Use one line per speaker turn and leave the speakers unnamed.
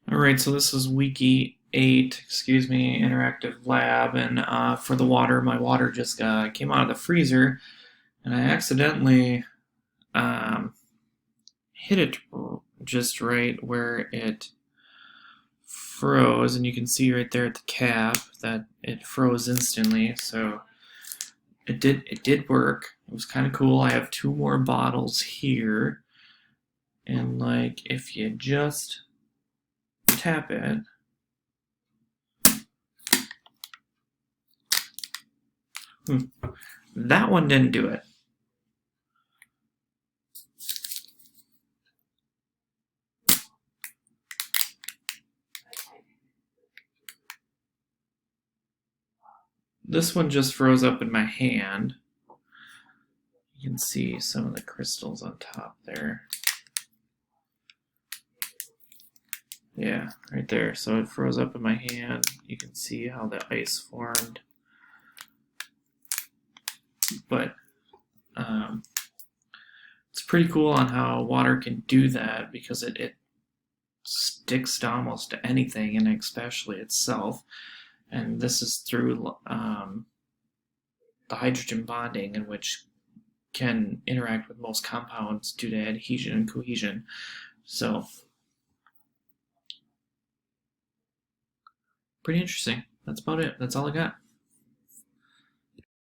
All right, so this is Wiki 8, excuse me, Interactive Lab, and for the water, my water just came out of the freezer, and I accidentally um, hit it just right where it froze, and you can see right there at the cap that it froze instantly. So it did work. It was kind of cool. I have two more bottles here, and like if you just tap it. That one didn't do it. This one just froze up in my hand. You can see some of the crystals on top there. Yeah, right there. So it froze up in my hand. You can see how the ice formed. But it's pretty cool on how water can do that because it sticks to almost anything, and especially itself. And this is through the hydrogen bonding, in which can interact with most compounds due to adhesion and cohesion. So, pretty interesting. That's about it. That's all I got.